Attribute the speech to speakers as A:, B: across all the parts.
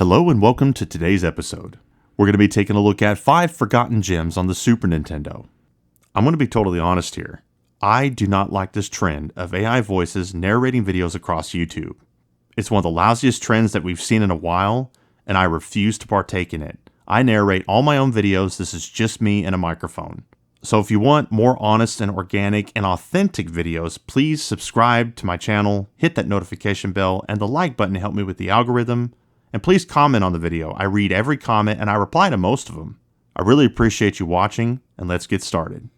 A: Hello and welcome to today's episode. We're going to be taking a look at 5 forgotten gems on the Super Nintendo. I'm going to be totally honest here. I do not like this trend of AI voices narrating videos across YouTube. It's one of the lousiest trends that we've seen in a while, and I refuse to partake in it. I narrate all my own videos. This is just me and a microphone. So if you want more honest and organic and authentic videos, please subscribe to my channel, hit that notification bell, and the like button to help me with the algorithm. And please comment on the video. I read every comment and I reply to most of them. I really appreciate you watching, and let's get started.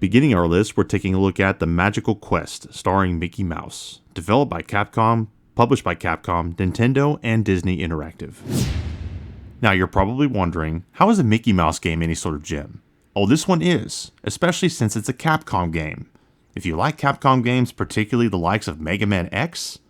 A: Beginning our list, we're taking a look at The Magical Quest, starring Mickey Mouse. Developed by Capcom, published by Capcom, Nintendo, and Disney Interactive. Now you're probably wondering, how is a Mickey Mouse game any sort of gem? Oh, this one is, especially since it's a Capcom game. If you like Capcom games, particularly the likes of Mega Man X,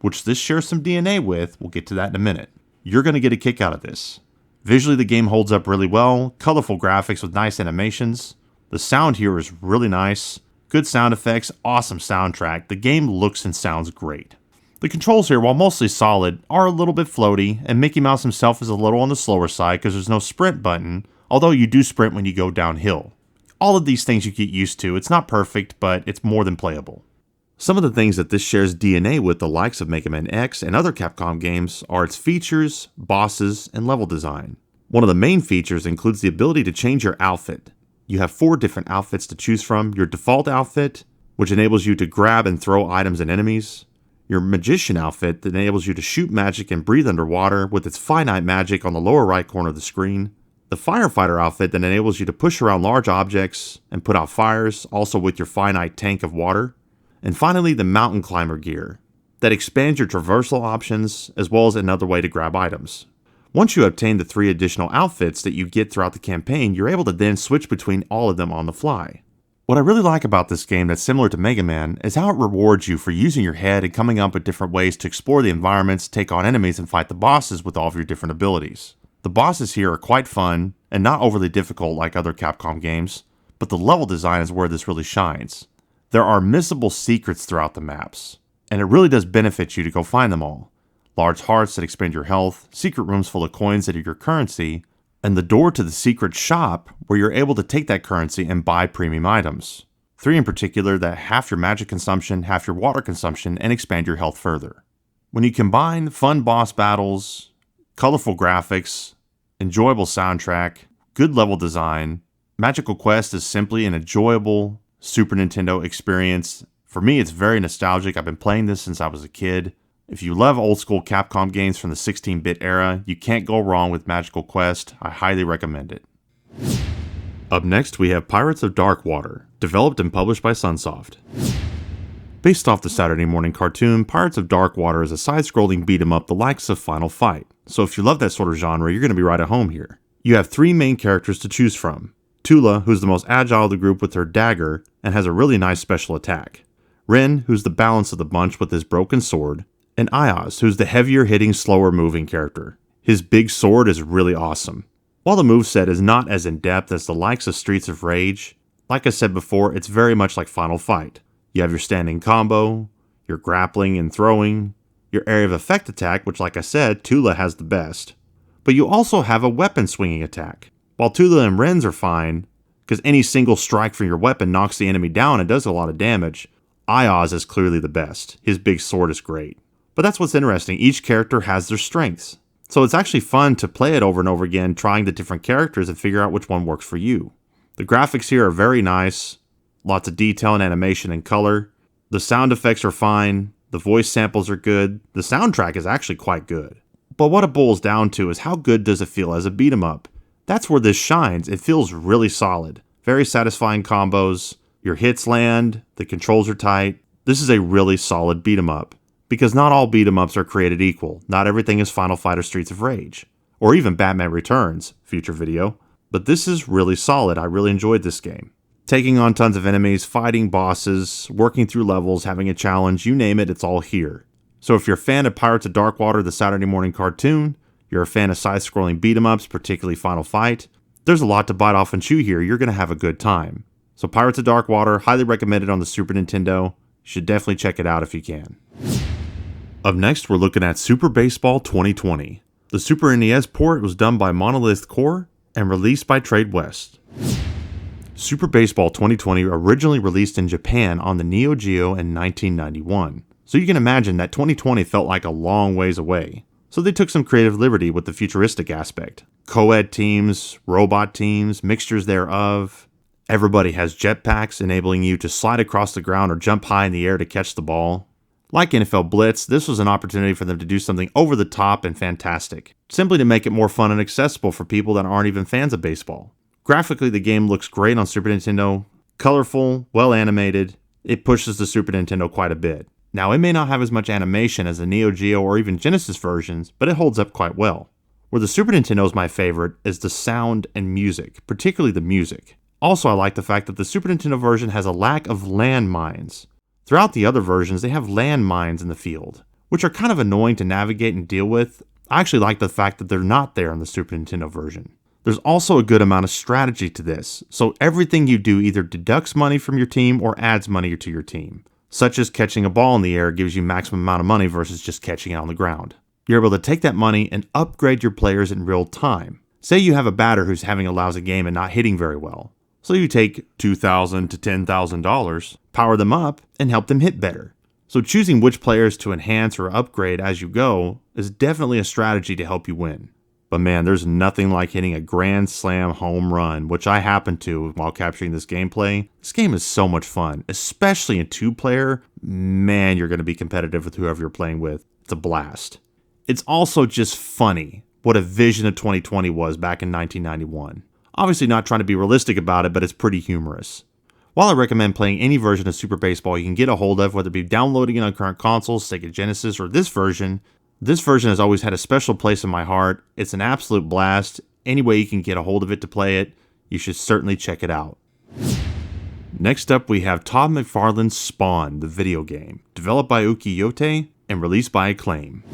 A: which this shares some DNA with, we'll get to that in a minute, you're going to get a kick out of this. Visually, the game holds up really well, colorful graphics with nice animations. The sound here is really nice, good sound effects, awesome soundtrack. The game looks and sounds great. The controls here, while mostly solid, are a little bit floaty, and Mickey Mouse himself is a little on the slower side because there's no sprint button, although you do sprint when you go downhill. All of these things you get used to. It's not perfect, but it's more than playable. Some of the things that this shares DNA with the likes of Mega Man X and other Capcom games are its features, bosses, and level design. One of the main features includes the ability to change your outfit. You have 4 different outfits to choose from. Your default outfit, which enables you to grab and throw items and enemies. Your magician outfit that enables you to shoot magic and breathe underwater with its finite magic on the lower right corner of the screen. The firefighter outfit that enables you to push around large objects and put out fires, also with your finite tank of water. And finally, the mountain climber gear that expands your traversal options as well as another way to grab items. Once you obtain the 3 additional outfits that you get throughout the campaign, you're able to then switch between all of them on the fly. What I really like about this game that's similar to Mega Man is how it rewards you for using your head and coming up with different ways to explore the environments, take on enemies, and fight the bosses with all of your different abilities. The bosses here are quite fun and not overly difficult like other Capcom games, but the level design is where this really shines. There are missable secrets throughout the maps, and it really does benefit you to go find them all. Large hearts that expand your health, secret rooms full of coins that are your currency, and the door to the secret shop where you're able to take that currency and buy premium items. 3 in particular that half your magic consumption, half your water consumption, and expand your health further. When you combine fun boss battles, colorful graphics, enjoyable soundtrack, good level design, Magical Quest is simply an enjoyable Super Nintendo experience. For me, it's very nostalgic. I've been playing this since I was a kid. If you love old school Capcom games from the 16-bit era, you can't go wrong with Magical Quest. I highly recommend it. Up next, we have Pirates of Dark Water, developed and published by Sunsoft. Based off the Saturday morning cartoon, Pirates of Dark Water is a side-scrolling beat-em-up the likes of Final Fight. So if you love that sort of genre, you're going to be right at home here. You have 3 main characters to choose from. Tula, who's the most agile of the group with her dagger and has a really nice special attack. Ren, who's the balance of the bunch with his broken sword. And Ayaz, who's the heavier hitting, slower moving character. His big sword is really awesome. While the moveset is not as in-depth as the likes of Streets of Rage, like I said before, it's very much like Final Fight. You have your standing combo, your grappling and throwing, your area of effect attack, which like I said, Tula has the best. But you also have a weapon swinging attack. While Tula and Ren's are fine, because any single strike from your weapon knocks the enemy down and does a lot of damage, Ayaz is clearly the best. His big sword is great. But that's what's interesting, each character has their strengths. So it's actually fun to play it over and over again, trying the different characters and figure out which one works for you. The graphics here are very nice, lots of detail and animation and color. The sound effects are fine, the voice samples are good, the soundtrack is actually quite good. But what it boils down to is how good does it feel as a beat 'em up? That's where this shines. It feels really solid. Very satisfying combos. Your hits land. The controls are tight. This is a really solid beat 'em up. Because not all beat 'em ups are created equal. Not everything is Final Fight or Streets of Rage. Or even Batman Returns, future video. But this is really solid. I really enjoyed this game. Taking on tons of enemies, fighting bosses, working through levels, having a challenge, you name it, it's all here. So if you're a fan of Pirates of Dark Water, the Saturday morning cartoon, you're a fan of side-scrolling beat-em-ups, particularly Final Fight, there's a lot to bite off and chew here. You're going to have a good time. So Pirates of Dark Water, highly recommended on the Super Nintendo. You should definitely check it out if you can. Up next, we're looking at Super Baseball 2020. The Super NES port was done by Monolith Core and released by Trade West. Super Baseball 2020 originally released in Japan on the Neo Geo in 1991. So you can imagine that 2020 felt like a long ways away. So they took some creative liberty with the futuristic aspect. Co-ed teams, robot teams, mixtures thereof. Everybody has jetpacks, enabling you to slide across the ground or jump high in the air to catch the ball. Like NFL Blitz, this was an opportunity for them to do something over the top and fantastic, simply to make it more fun and accessible for people that aren't even fans of baseball. Graphically, the game looks great on Super Nintendo, colorful, well animated. It pushes the Super Nintendo quite a bit. Now, it may not have as much animation as the Neo Geo or even Genesis versions, but it holds up quite well. Where the Super Nintendo is my favorite is the sound and music, particularly the music. Also, I like the fact that the Super Nintendo version has a lack of landmines. Throughout the other versions, they have landmines in the field, which are kind of annoying to navigate and deal with. I actually like the fact that they're not there in the Super Nintendo version. There's also a good amount of strategy to this, so everything you do either deducts money from your team or adds money to your team. Such as catching a ball in the air gives you maximum amount of money versus just catching it on the ground. You're able to take that money and upgrade your players in real time. Say you have a batter who's having a lousy game and not hitting very well. So you take $2,000 to $10,000, power them up, and help them hit better. So choosing which players to enhance or upgrade as you go is definitely a strategy to help you win. But man, there's nothing like hitting a grand slam home run, which I happened to while capturing this gameplay. This game is so much fun, especially in 2-player. Man, you're going to be competitive with whoever you're playing with. It's a blast. It's also just funny what a vision of 2020 was back in 1991. Obviously not trying to be realistic about it, but it's pretty humorous. While I recommend playing any version of Super Baseball you can get a hold of, whether it be downloading it on current consoles, Sega Genesis, or this version has always had a special place in my heart. It's an absolute blast. Any way you can get a hold of it to play it, you should certainly check it out. Next up, we have Todd McFarlane's Spawn, the video game, developed by Ukiyote and released by Acclaim.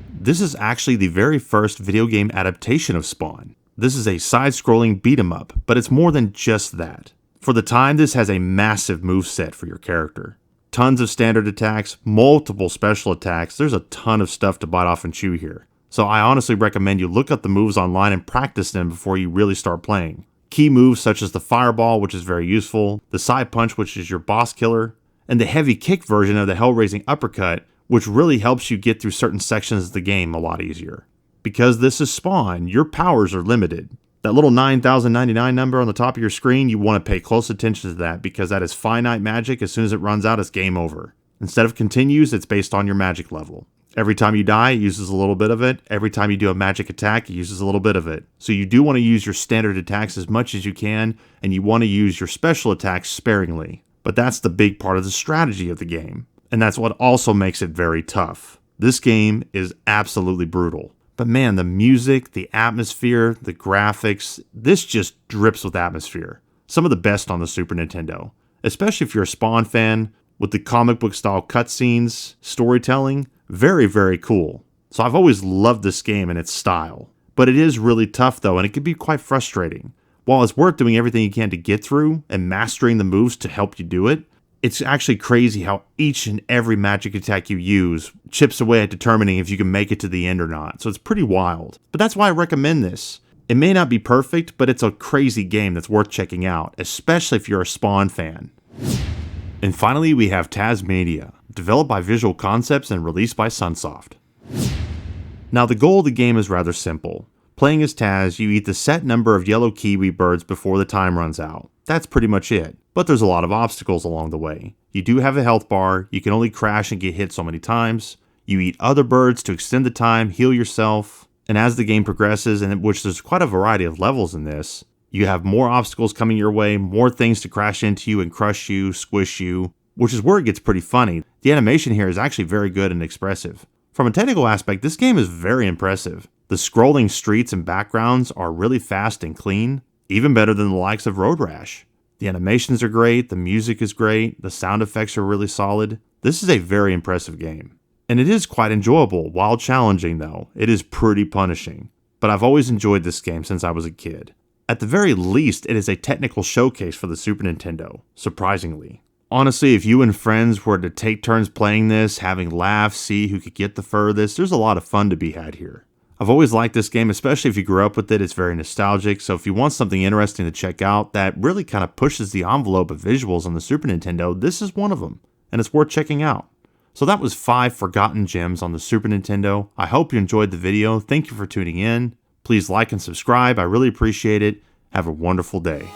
A: This is actually the very first video game adaptation of Spawn. This is a side-scrolling beat-em-up, but it's more than just that. For the time, this has a massive moveset for your character. Tons of standard attacks, multiple special attacks. There's a ton of stuff to bite off and chew here. So I honestly recommend you look up the moves online and practice them before you really start playing. Key moves such as the fireball, which is very useful, the side punch, which is your boss killer, and the heavy kick version of the hell-raising uppercut, which really helps you get through certain sections of the game a lot easier. Because this is Spawn, your powers are limited. That little 9,099 number on the top of your screen, you want to pay close attention to that because that is finite magic. As soon as it runs out, it's game over. Instead of continues, it's based on your magic level. Every time you die, it uses a little bit of it. Every time you do a magic attack, it uses a little bit of it. So you do want to use your standard attacks as much as you can, and you want to use your special attacks sparingly. But that's the big part of the strategy of the game. And that's what also makes it very tough. This game is absolutely brutal. But man, the music, the atmosphere, the graphics, this just drips with atmosphere. Some of the best on the Super Nintendo. Especially if you're a Spawn fan, with the comic book style cutscenes, storytelling, very, very cool. So I've always loved this game and its style. But it is really tough though, and it can be quite frustrating. While it's worth doing everything you can to get through, and mastering the moves to help you do it, it's actually crazy how each and every magic attack you use chips away at determining if you can make it to the end or not. So it's pretty wild. But that's why I recommend this. It may not be perfect, but it's a crazy game that's worth checking out, especially if you're a Spawn fan. And finally, we have Taz-Mania, developed by Visual Concepts and released by Sunsoft. Now, the goal of the game is rather simple. Playing as Taz, you eat the set number of yellow kiwi birds before the time runs out. That's pretty much it. But there's a lot of obstacles along the way. You do have a health bar, you can only crash and get hit so many times. You eat other birds to extend the time, heal yourself. And as the game progresses, and which there's quite a variety of levels in this, you have more obstacles coming your way, more things to crash into you and crush you, squish you, which is where it gets pretty funny. The animation here is actually very good and expressive. From a technical aspect, this game is very impressive. The scrolling streets and backgrounds are really fast and clean, even better than the likes of Road Rash. The animations are great, the music is great, the sound effects are really solid. This is a very impressive game. And it is quite enjoyable, while challenging though. It is pretty punishing. But I've always enjoyed this game since I was a kid. At the very least, it is a technical showcase for the Super Nintendo, surprisingly. Honestly, if you and friends were to take turns playing this, having laughs, see who could get the furthest, there's a lot of fun to be had here. I've always liked this game, especially if you grew up with it. It's very nostalgic, so if you want something interesting to check out that really kind of pushes the envelope of visuals on the Super Nintendo, this is one of them, and it's worth checking out. So that was 5 forgotten gems on the Super Nintendo. I hope you enjoyed the video. Thank you for tuning in. Please like and subscribe. I really appreciate it. Have a wonderful day.